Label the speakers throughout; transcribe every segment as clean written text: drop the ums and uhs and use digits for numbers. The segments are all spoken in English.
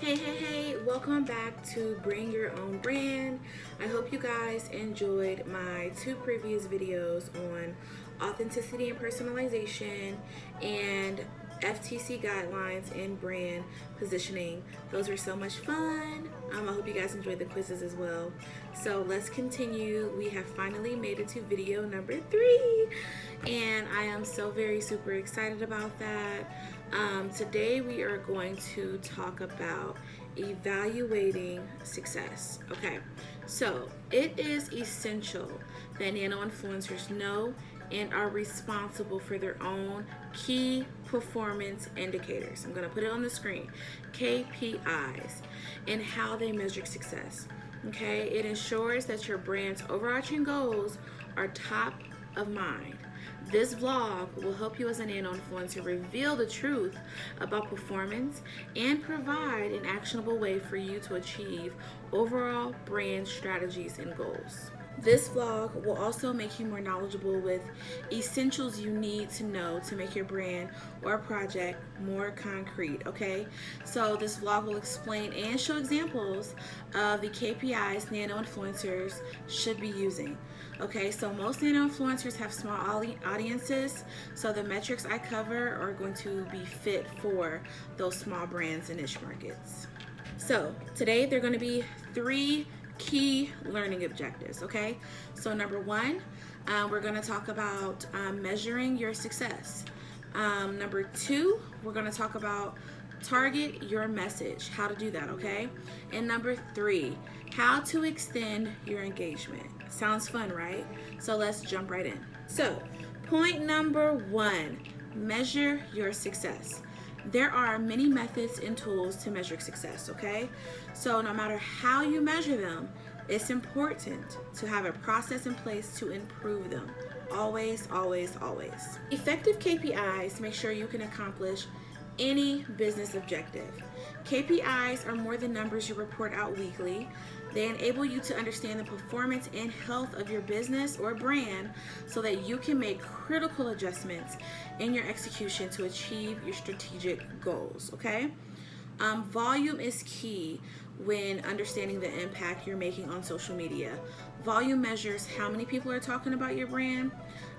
Speaker 1: Hey, welcome back to Bring Your Own Brand. I hope you guys enjoyed my two previous videos on authenticity and personalization and FTC guidelines and brand positioning. Those were so much fun. I hope you guys enjoyed the quizzes as well. So let's continue. We have finally made it to video number 3, and I am so very super excited about that. Today we are going to talk about evaluating success. Okay, so it is essential that nano-influencers know and are responsible for their own key performance indicators. I'm going to put it on the screen. KPIs and how they measure success. Okay, it ensures that your brand's overarching goals are top of mind. This vlog will help you as a nano-influencer reveal the truth about performance and provide an actionable way for you to achieve overall brand strategies and goals. This vlog will also make you more knowledgeable with essentials you need to know to make your brand or project more concrete, okay? So this vlog will explain and show examples of the KPIs nano-influencers should be using. Okay, so most nano-influencers have small audiences, so the metrics I cover are going to be fit for those small brands and niche markets. So today there are going to be 3 key learning objectives, okay? So number 1, we're going to talk about measuring your success. Number 2, we're going to talk about target your message, how to do that, okay? And number 3, how to extend your engagement. Sounds fun, right? So let's jump right in. So point number 1, measure your success. There are many methods and tools to measure success, okay? So no matter how you measure them, it's important to have a process in place to improve them. Always, always, always. Effective KPIs make sure you can accomplish any business objective. KPIs are more than numbers you report out weekly. They enable you to understand the performance and health of your business or brand so that you can make critical adjustments in your execution to achieve your strategic goals, okay? Volume is key when understanding the impact you're making on social media. Volume measures how many people are talking about your brand.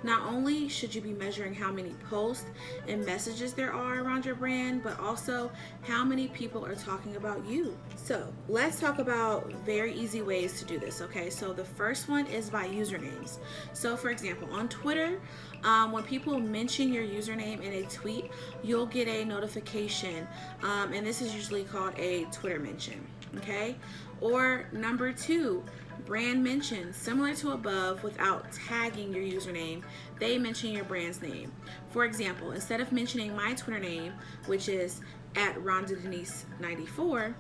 Speaker 1: Not only should you be measuring how many posts and messages there are around your brand, but also how many people are talking about you. So let's talk about very easy ways to do this, okay? So the first one is by usernames. So for example, on Twitter, when people mention your username in a tweet, you'll get a notification, and this is usually called a Twitter mention, okay? Or number 2, brand mention, similar to above without tagging your username, they mention your brand's name. For example, instead of mentioning my Twitter name, which is at RhondaDenise94,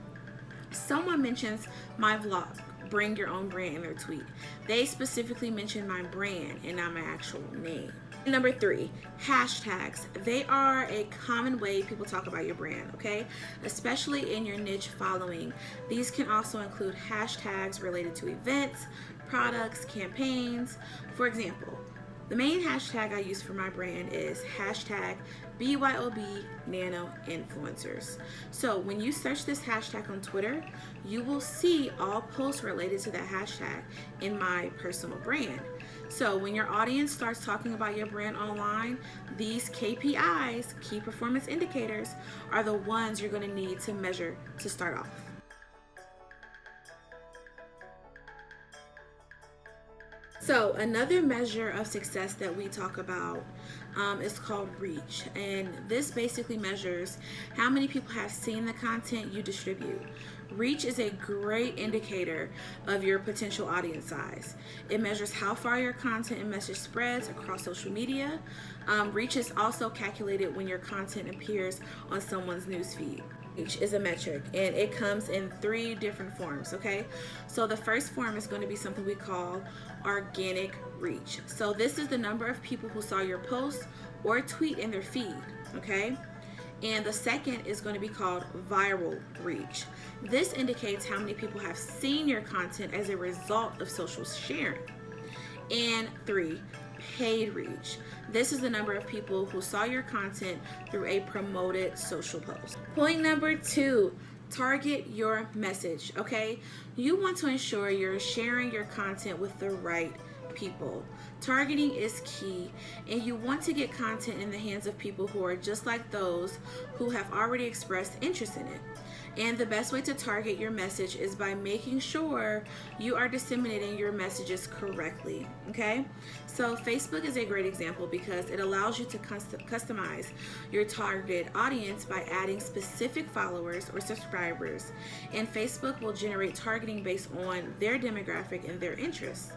Speaker 1: someone mentions my vlog, Bring Your Own Brand, in their tweet. They specifically mention my brand and not my actual name. Number 3, hashtags. They are a common way people talk about your brand, okay? Especially in your niche following. These can also include hashtags related to events, products, campaigns. For example, the main hashtag I use for my brand is hashtag BYOB nano-influencers. So when you search this hashtag on Twitter, you will see all posts related to that hashtag in my personal brand. So when your audience starts talking about your brand online, these KPIs, key performance indicators, are the ones you're going to need to measure to start off. So another measure of success that we talk about is called reach, and this basically measures how many people have seen the content you distribute. Reach is a great indicator of your potential audience size. It measures how far your content and message spreads across social media. Reach is also calculated when your content appears on someone's newsfeed. Reach is a metric, and it comes in 3 different forms, okay? So the first form is going to be something we call organic reach. So this is the number of people who saw your post or tweet in their feed, okay? And the second is going to be called viral reach. This indicates how many people have seen your content as a result of social sharing. And 3, paid reach. This is the number of people who saw your content through a promoted social post. Point number 2, Target your message, okay? You want to ensure you're sharing your content with the right people. Targeting is key, and you want to get content in the hands of people who are just like those who have already expressed interest in it. And the best way to target your message is by making sure you are disseminating your messages correctly, okay? So Facebook is a great example because it allows you to customize your target audience by adding specific followers or subscribers, and Facebook will generate targeting based on their demographic and their interests.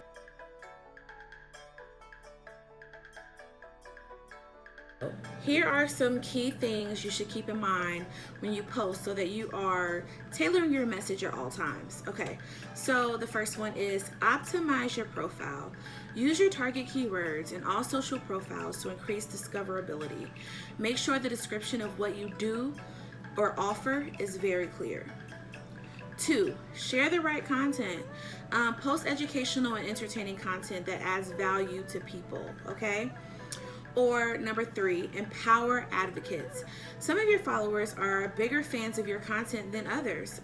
Speaker 1: Here are some key things you should keep in mind when you post so that you are tailoring your message at all times. Okay, so the first one is optimize your profile. Use your target keywords in all social profiles to increase discoverability. Make sure the description of what you do or offer is very clear. 2, share the right content. Post educational and entertaining content that adds value to people, okay? Or number 3, empower advocates. Some of your followers are bigger fans of your content than others.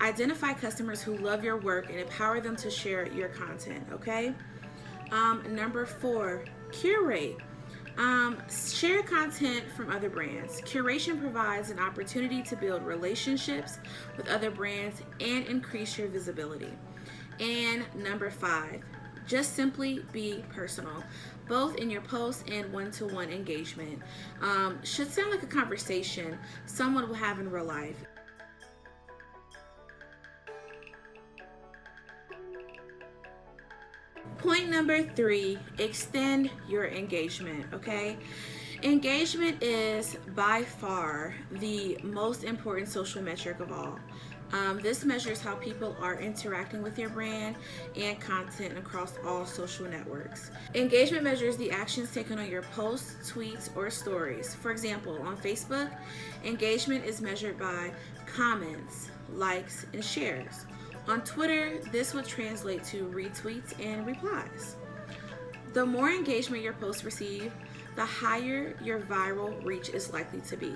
Speaker 1: Identify customers who love your work and empower them to share your content, okay? Number 4, curate. Share content from other brands. Curation provides an opportunity to build relationships with other brands and increase your visibility. And number 5, just simply be personal, both in your posts and one-to-one engagement. Should sound like a conversation someone will have in real life. Point number 3, extend your engagement, okay? Engagement is by far the most important social metric of all. This measures how people are interacting with your brand and content across all social networks. Engagement measures the actions taken on your posts, tweets, or stories. For example, on Facebook, engagement is measured by comments, likes, and shares. On Twitter, this would translate to retweets and replies. The more engagement your posts receive, the higher your viral reach is likely to be.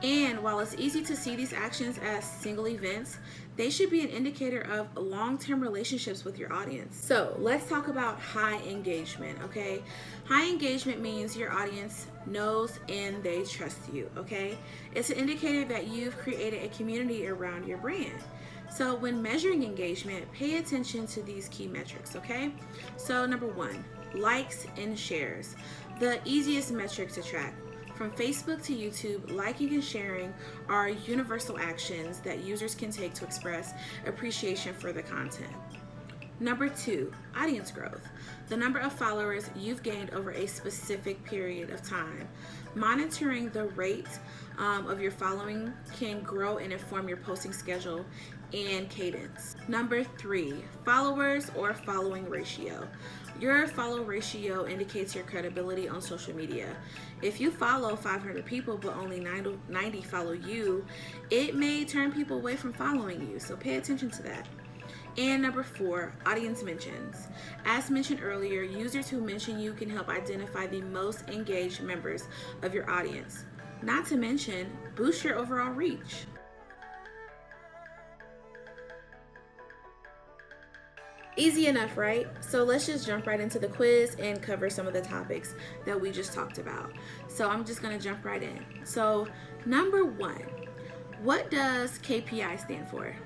Speaker 1: And while it's easy to see these actions as single events, they should be an indicator of long-term relationships with your audience. So let's talk about high engagement, okay? High engagement means your audience knows and they trust you, okay? It's an indicator that you've created a community around your brand. So when measuring engagement, pay attention to these key metrics, okay? So number 1, likes and shares. The easiest metric to track. From Facebook to YouTube, liking and sharing are universal actions that users can take to express appreciation for the content. Number 2, audience growth. The number of followers you've gained over a specific period of time. Monitoring the rate of your following can grow and inform your posting schedule and cadence. Number 3, followers or following ratio. Your follow ratio indicates your credibility on social media. If you follow 500 people but only 90 follow you, it may turn people away from following you, so pay attention to that. And number 4, audience mentions. As mentioned earlier, users who mention you can help identify the most engaged members of your audience. Not to mention, boost your overall reach. Easy enough, right? So let's just jump right into the quiz and cover some of the topics that we just talked about. So I'm just going to jump right in. So number 1, what does KPI stand for?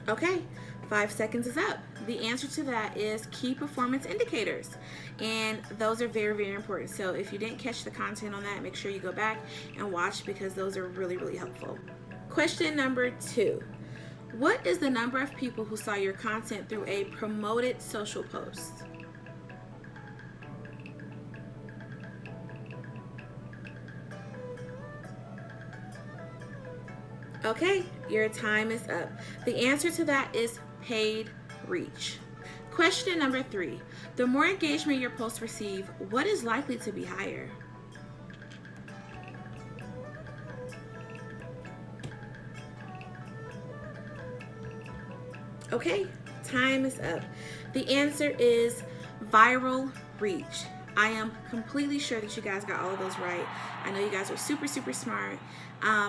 Speaker 1: Okay, 5 seconds is up. The answer to that is key performance indicators, and those are very, very important. So if you didn't catch the content on that, make sure you go back and watch because those are really, really helpful. Question number 2, what is the number of people who saw your content through a promoted social post? Okay, your time is up. The answer to that is paid reach. Question number 3, the more engagement your posts receive, what is likely to be higher? Okay, time is up. The answer is viral reach. I am completely sure that you guys got all of those right. I know you guys are super, super smart.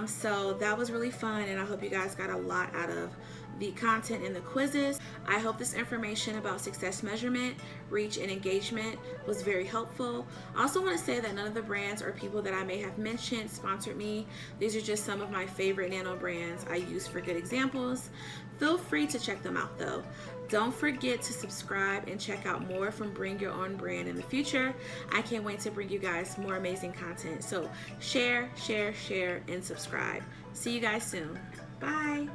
Speaker 1: So that was really fun, and I hope you guys got a lot out of the content in the quizzes. I hope this information about success measurement, reach, and engagement was very helpful. I also want to say that none of the brands or people that I may have mentioned sponsored me. These are just some of my favorite nano brands I use for good examples. Feel free to check them out though. Don't forget to subscribe and check out more from Bring Your Own Brand in the future. I can't wait to bring you guys more amazing content. So share, share, share, and subscribe. See you guys soon. Bye.